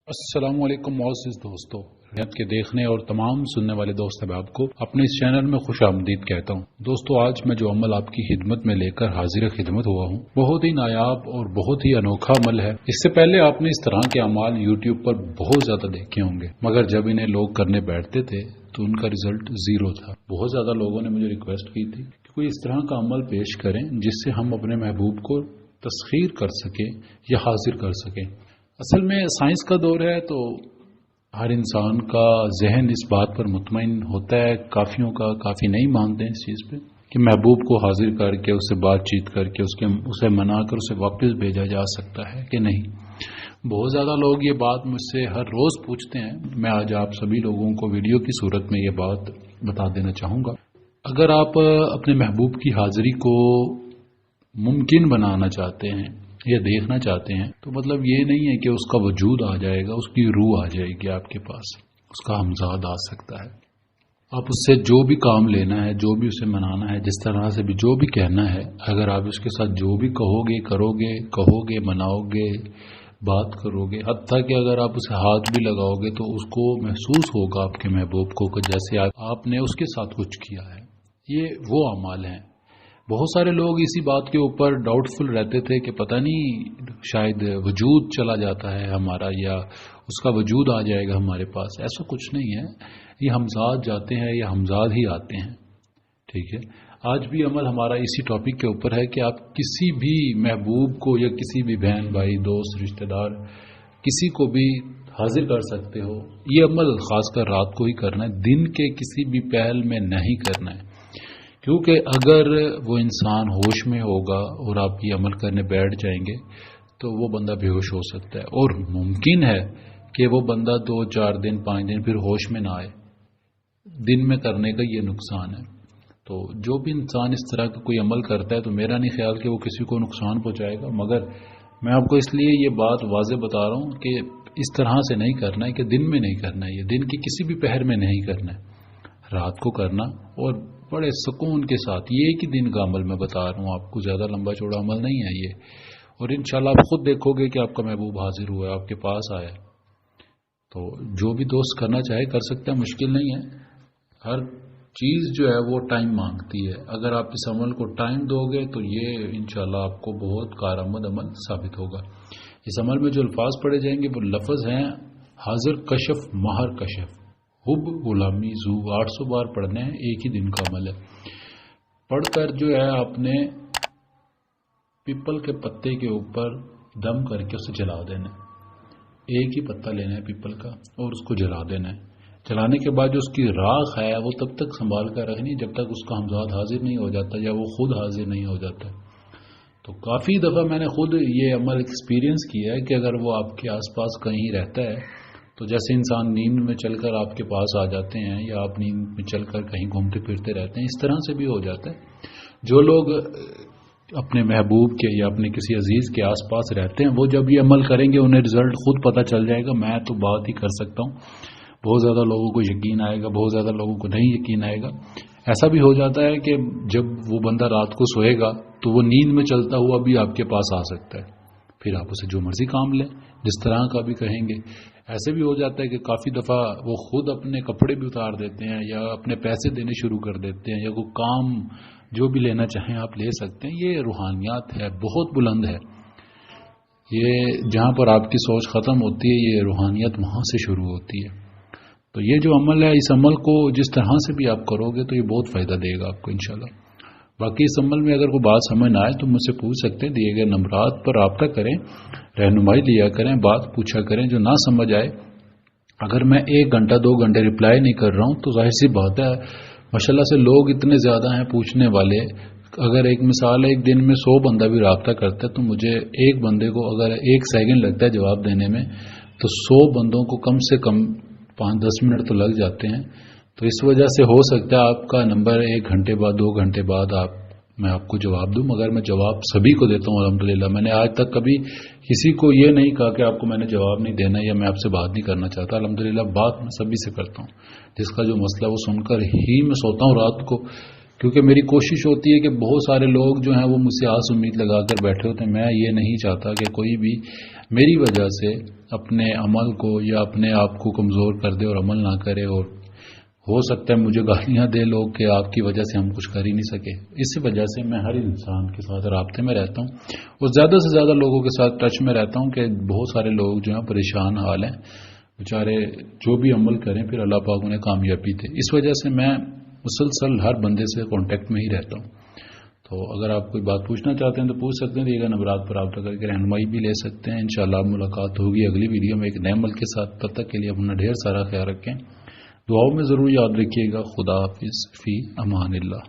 السلام علیکم معزز دوستو، نیت کے دیکھنے اور تمام سننے والے دوست احباب کو اپنے اس چینل میں خوش آمدید کہتا ہوں۔ دوستو، آج میں جو عمل آپ کی خدمت میں لے کر حاضر خدمت ہوا ہوں، بہت ہی نایاب اور بہت ہی انوکھا عمل ہے۔ اس سے پہلے آپ نے اس طرح کے اعمال یوٹیوب پر بہت زیادہ دیکھے ہوں گے، مگر جب انہیں لوگ کرنے بیٹھتے تھے تو ان کا رزلٹ زیرو تھا۔ بہت زیادہ لوگوں نے مجھے ریکویسٹ کی تھی کہ کوئی اس طرح کا عمل پیش کریں جس سے ہم اپنے محبوب کو تسخیر کر سکیں یا حاضر کر سکیں۔ اصل میں سائنس کا دور ہے تو ہر انسان کا ذہن اس بات پر مطمئن ہوتا ہے، کافیوں کا کافی نہیں مانتے ہیں اس چیز پہ کہ محبوب کو حاضر کر کے اس سے بات چیت کر کے اسے منا کر اسے واپس بھیجا جا سکتا ہے کہ نہیں۔ بہت زیادہ لوگ یہ بات مجھ سے ہر روز پوچھتے ہیں۔ میں آج آپ سبھی لوگوں کو ویڈیو کی صورت میں یہ بات بتا دینا چاہوں گا۔ اگر آپ اپنے محبوب کی حاضری کو ممکن بنانا چاہتے ہیں یا دیکھنا چاہتے ہیں تو مطلب یہ نہیں ہے کہ اس کا وجود آ جائے گا، اس کی روح آ جائے گی آپ کے پاس، اس کا ہمزاد آ سکتا ہے۔ آپ اس سے جو بھی کام لینا ہے، جو بھی اسے منانا ہے، جس طرح سے بھی جو بھی کہنا ہے، اگر آپ اس کے ساتھ جو بھی کہو گے مناؤ گے، بات کرو گے، حتیٰ کہ اگر آپ اسے ہاتھ بھی لگاؤ گے تو اس کو محسوس ہوگا آپ کے محبوب کو کہ جیسے آپ نے اس کے ساتھ کچھ کیا ہے۔ یہ وہ اعمال ہیں۔ بہت سارے لوگ اسی بات کے اوپر ڈاؤٹ فل رہتے تھے کہ پتہ نہیں شاید وجود چلا جاتا ہے ہمارا یا اس کا وجود آ جائے گا ہمارے پاس۔ ایسا کچھ نہیں ہے، یہ ہمزاد جاتے ہیں یا ہمزاد ہی آتے ہیں، ٹھیک ہے۔ آج بھی عمل ہمارا اسی ٹاپک کے اوپر ہے کہ آپ کسی بھی محبوب کو یا کسی بھی بہن بھائی دوست رشتہ دار کسی کو بھی حاضر کر سکتے ہو۔ یہ عمل خاص کر رات کو ہی کرنا ہے، دن کے کسی بھی پہل میں نہیں کرنا ہے، کیونکہ اگر وہ انسان ہوش میں ہوگا اور آپ یہ عمل کرنے بیٹھ جائیں گے تو وہ بندہ بے ہوش ہو سکتا ہے، اور ممکن ہے کہ وہ بندہ 2 4 دن 5 دن پھر ہوش میں نہ آئے۔ دن میں کرنے کا یہ نقصان ہے۔ تو جو بھی انسان اس طرح کا کوئی عمل کرتا ہے تو میرا نہیں خیال کہ وہ کسی کو نقصان پہنچائے گا، مگر میں آپ کو اس لیے یہ بات واضح بتا رہا ہوں کہ اس طرح سے نہیں کرنا ہے کہ دن میں نہیں کرنا ہے، یہ دن کی کسی بھی پہر میں نہیں کرنا ہے، رات کو کرنا اور بڑے سکون کے ساتھ۔ یہ ایک ہی دن کا عمل میں بتا رہا ہوں آپ کو، زیادہ لمبا چوڑا عمل نہیں ہے یہ، اور انشاءاللہ آپ خود دیکھو گے کہ آپ کا محبوب حاضر ہوا ہے، آپ کے پاس آیا۔ تو جو بھی دوست کرنا چاہے کر سکتا ہے، مشکل نہیں ہے۔ ہر چیز جو ہے وہ ٹائم مانگتی ہے، اگر آپ اس عمل کو ٹائم دو گے تو یہ انشاءاللہ آپ کو بہت کارآمد عمل ثابت ہوگا۔ اس عمل میں جو الفاظ پڑھے جائیں گے وہ لفظ ہیں حاضر کشف مہر کشف حب غلامی زو، 800 بار پڑھنے ہیں، ایک ہی دن کا عمل ہے۔ پڑھ کر جو ہے آپ نے پیپل کے پتے کے اوپر دم کر کے اسے جلا دینا ہے۔ ایک ہی پتا لینا ہے پیپل کا اور اس کو جلا دینا ہے۔ جلانے کے بعد جو اس کی راکھ ہے وہ تب تک سنبھال کر رکھنی جب تک اس کا ہمزاد حاضر نہیں ہو جاتا یا وہ خود حاضر نہیں ہو جاتا۔ تو کافی دفعہ میں نے خود یہ عمل ایکسپیرینس کیا ہے کہ اگر وہ آپ کے آس پاس کہیں رہتا ہے تو جیسے انسان نیند میں چل کر آپ کے پاس آ جاتے ہیں یا آپ نیند میں چل کر کہیں گھومتے پھرتے رہتے ہیں، اس طرح سے بھی ہو جاتا ہے۔ جو لوگ اپنے محبوب کے یا اپنے کسی عزیز کے آس پاس رہتے ہیں وہ جب یہ عمل کریں گے انہیں رزلٹ خود پتہ چل جائے گا۔ میں تو بات ہی کر سکتا ہوں، بہت زیادہ لوگوں کو یقین آئے گا، بہت زیادہ لوگوں کو نہیں یقین آئے گا۔ ایسا بھی ہو جاتا ہے کہ جب وہ بندہ رات کو سوئے گا تو وہ نیند میں چلتا ہوا بھی آپ کے پاس آ سکتا ہے، پھر آپ اسے جو مرضی کام لیں، جس طرح کا بھی کہیں گے۔ ایسے بھی ہو جاتا ہے کہ کافی دفعہ وہ خود اپنے کپڑے بھی اتار دیتے ہیں یا اپنے پیسے دینے شروع کر دیتے ہیں، یا کوئی کام جو بھی لینا چاہیں آپ لے سکتے ہیں۔ یہ روحانیات ہے، بہت بلند ہے۔ یہ جہاں پر آپ کی سوچ ختم ہوتی ہے یہ روحانیت وہاں سے شروع ہوتی ہے۔ تو یہ جو عمل ہے، اس عمل کو جس طرح سے بھی آپ کرو گے تو یہ بہت فائدہ دے گا آپ کو انشاءاللہ۔ باقی اس عمل میں اگر کوئی بات سمجھ نہ آئے تو مجھ سے پوچھ سکتے ہیں، دیے گئے نمبرات پر رابطہ کریں، رہنمائی لیا کریں، بات پوچھا کریں۔ جو نہ سمجھ آئے، اگر میں 1 گھنٹہ 2 گھنٹے رپلائی نہیں کر رہا ہوں تو ظاہر سی بات ہے، ماشاءاللہ سے لوگ اتنے زیادہ ہیں پوچھنے والے۔ اگر ایک مثال ہے، ایک دن میں 100 بندہ بھی رابطہ کرتا ہے تو مجھے ایک بندے کو اگر 1 سیکنڈ لگتا ہے جواب دینے میں تو 100 بندوں کو کم سے کم 5-10 منٹ تو لگ جاتے ہیں۔ تو اس وجہ سے ہو سکتا ہے آپ کا نمبر 1 گھنٹے بعد 2 گھنٹے بعد میں آپ کو جواب دوں، مگر میں جواب سبھی کو دیتا ہوں الحمدللہ۔ میں نے آج تک کبھی کسی کو یہ نہیں کہا کہ آپ کو میں نے جواب نہیں دینا یا میں آپ سے بات نہیں کرنا چاہتا۔ الحمدللہ بات میں سبھی سے کرتا ہوں، جس کا جو مسئلہ وہ سن کر ہی میں سوتا ہوں رات کو کیونکہ میری کوشش ہوتی ہے کہ بہت سارے لوگ جو ہیں وہ مجھ سے آس امید لگا کر بیٹھے ہوتے ہیں. میں یہ نہیں چاہتا کہ کوئی بھی میری وجہ سے اپنے عمل کو یا اپنے آپ کو کمزور کر دے اور عمل نہ کرے، اور ہو سکتا ہے مجھے گالیاں دے لوگ کہ آپ کی وجہ سے ہم کچھ کر ہی نہیں سکے. اس وجہ سے میں ہر انسان کے ساتھ رابطے میں رہتا ہوں اور زیادہ سے زیادہ لوگوں کے ساتھ ٹچ میں رہتا ہوں کہ بہت سارے لوگ جو ہیں پریشان حال ہیں بیچارے، جو بھی عمل کریں پھر اللہ پاک انہیں کامیابی دے. اس وجہ سے میں مسلسل ہر بندے سے کانٹیکٹ میں ہی رہتا ہوں. تو اگر آپ کوئی بات پوچھنا چاہتے ہیں تو پوچھ سکتے ہیں، دیے گئے نمبرات پر رابطہ کر کے رہنمائی بھی لے سکتے ہیں. انشاءاللہ ملاقات ہوگی اگلی ویڈیو میں ایک نئے عمل کے ساتھ. تب تک کے لیے اپنا ڈھیر سارا خیال رکھیں، دعاؤں میں ضرور یاد رکھیے گا. خدا حافظ، فی امان اللہ.